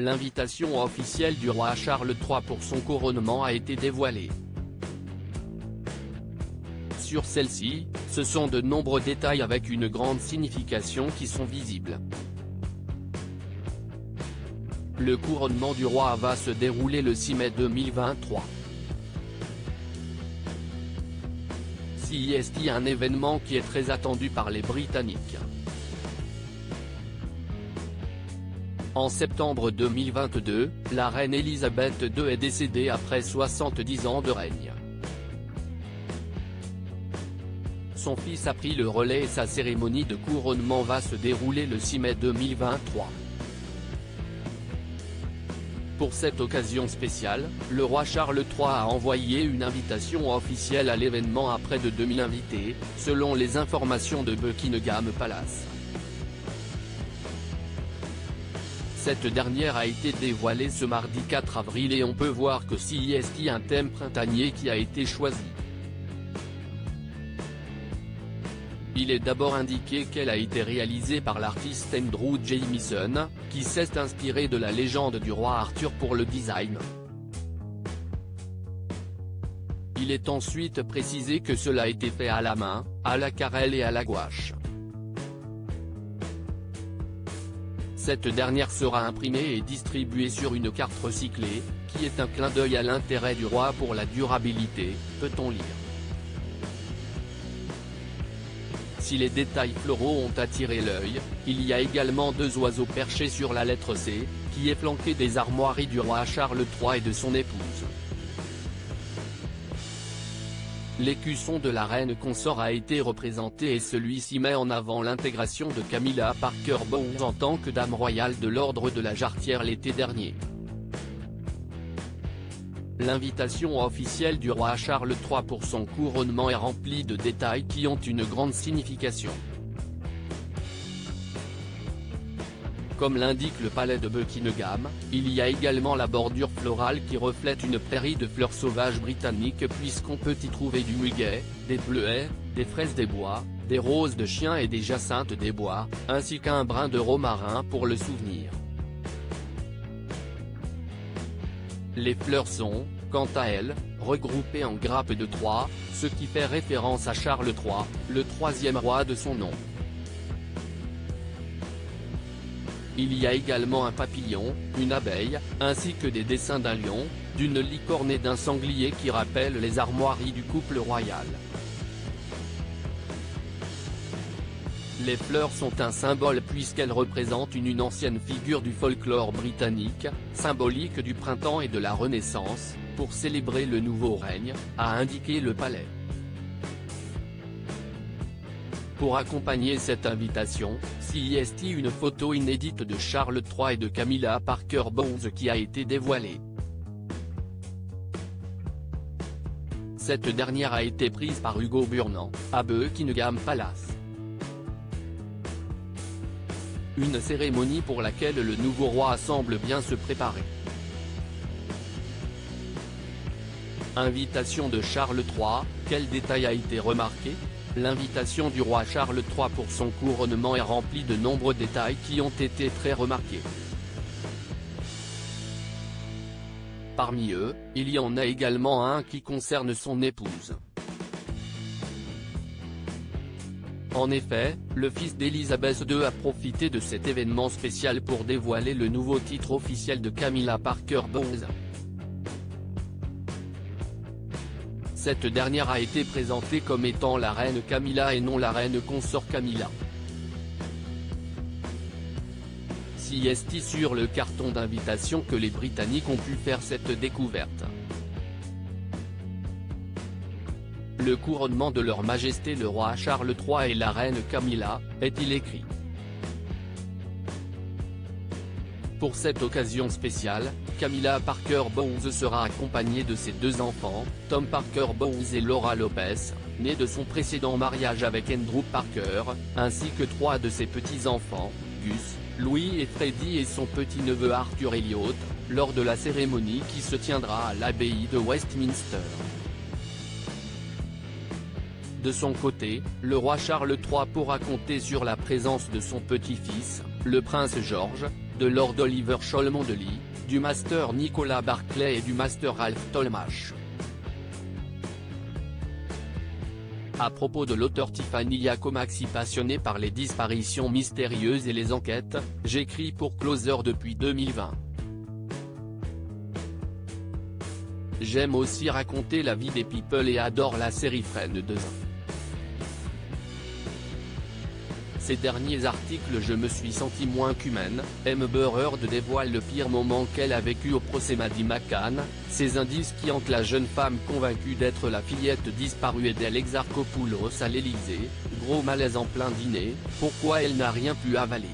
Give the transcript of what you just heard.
L'invitation officielle du roi Charles III pour son couronnement a été dévoilée. Sur celle-ci, ce sont de nombreux détails avec une grande signification qui sont visibles. Le couronnement du roi va se dérouler le 6 mai 2023. CEST, un événement qui est très attendu par les Britanniques. En septembre 2022, la reine Elisabeth II est décédée après 70 ans de règne. Son fils a pris le relais et sa cérémonie de couronnement va se dérouler le 6 mai 2023. Pour cette occasion spéciale, le roi Charles III a envoyé une invitation officielle à l'événement à près de 2000 invités, selon les informations de Buckingham Palace. Cette dernière a été dévoilée ce mardi 4 avril et on peut voir que CEST un thème printanier qui a été choisi. Il est d'abord indiqué qu'elle a été réalisée par l'artiste Andrew Jamieson, qui s'est inspiré de la légende du roi Arthur pour le design. Il est ensuite précisé que cela a été fait à la main, à l'aquarelle et à la gouache. Cette dernière sera imprimée et distribuée sur une carte recyclée, qui est un clin d'œil à l'intérêt du roi pour la durabilité, peut-on lire. Si les détails floraux ont attiré l'œil, il y a également deux oiseaux perchés sur la lettre C, qui est flanquée des armoiries du roi Charles III et de son épouse. L'écusson de la reine consort a été représenté et celui-ci met en avant l'intégration de Camilla Parker Bowles en tant que dame royale de l'ordre de la Jarretière l'été dernier. L'invitation officielle du roi Charles III pour son couronnement est remplie de détails qui ont une grande signification. Comme l'indique le palais de Buckingham, il y a également la bordure florale qui reflète une prairie de fleurs sauvages britanniques puisqu'on peut y trouver du muguet, des bleuets, des fraises des bois, des roses de chien et des jacinthes des bois, ainsi qu'un brin de romarin pour le souvenir. Les fleurs sont, quant à elles, regroupées en grappes de 3, ce qui fait référence à Charles III, le troisième roi de son nom. Il y a également un papillon, une abeille, ainsi que des dessins d'un lion, d'une licorne et d'un sanglier qui rappellent les armoiries du couple royal. Les fleurs sont un symbole puisqu'elles représentent une ancienne figure du folklore britannique, symbolique du printemps et de la Renaissance, pour célébrer le nouveau règne, a indiqué le palais. Pour accompagner cette invitation, CEST une photo inédite de Charles III et de Camilla Parker Bowles qui a été dévoilée. Cette dernière a été prise par Hugo Burnand, à Buckingham Palace. Une cérémonie pour laquelle le nouveau roi semble bien se préparer. Invitation de Charles III, quel détail a été remarqué ? L'invitation du roi Charles III pour son couronnement est remplie de nombreux détails qui ont été très remarqués. Parmi eux, il y en a également un qui concerne son épouse. En effet, le fils d'Elisabeth II a profité de cet événement spécial pour dévoiler le nouveau titre officiel de Camilla Parker Bowles. Cette dernière a été présentée comme étant la reine Camilla et non la reine consort Camilla. CEST sur le carton d'invitation que les Britanniques ont pu faire cette découverte. Le couronnement de leur majesté le roi Charles III et la reine Camilla, est-il écrit. Pour cette occasion spéciale, Camilla Parker Bowles sera accompagnée de ses deux enfants, Tom Parker Bowles et Laura Lopez, nés de son précédent mariage avec Andrew Parker, ainsi que trois de ses petits-enfants, Gus, Louis et Freddie et son petit-neveu Arthur Elliot, lors de la cérémonie qui se tiendra à l'abbaye de Westminster. De son côté, le roi Charles III pourra compter sur la présence de son petit-fils, le prince George, de Lord Oliver Cholmondeley, du Master Nicolas Barclay et du Master Ralph Tolmach. À propos de l'auteur Tiffany Yacomaxi passionnée par les disparitions mystérieuses et les enquêtes, j'écris pour Closer depuis 2020. J'aime aussi raconter la vie des people et adore la série Friends. Ces derniers articles je me suis senti moins qu'humaine. Amber Heard dévoile le pire moment qu'elle a vécu au procès Maddie McCann, ces indices qui hantent la jeune femme convaincue d'être la fillette disparue d'El Exarchopoulos à l'Elysée, gros malaise en plein dîner, pourquoi elle n'a rien pu avaler.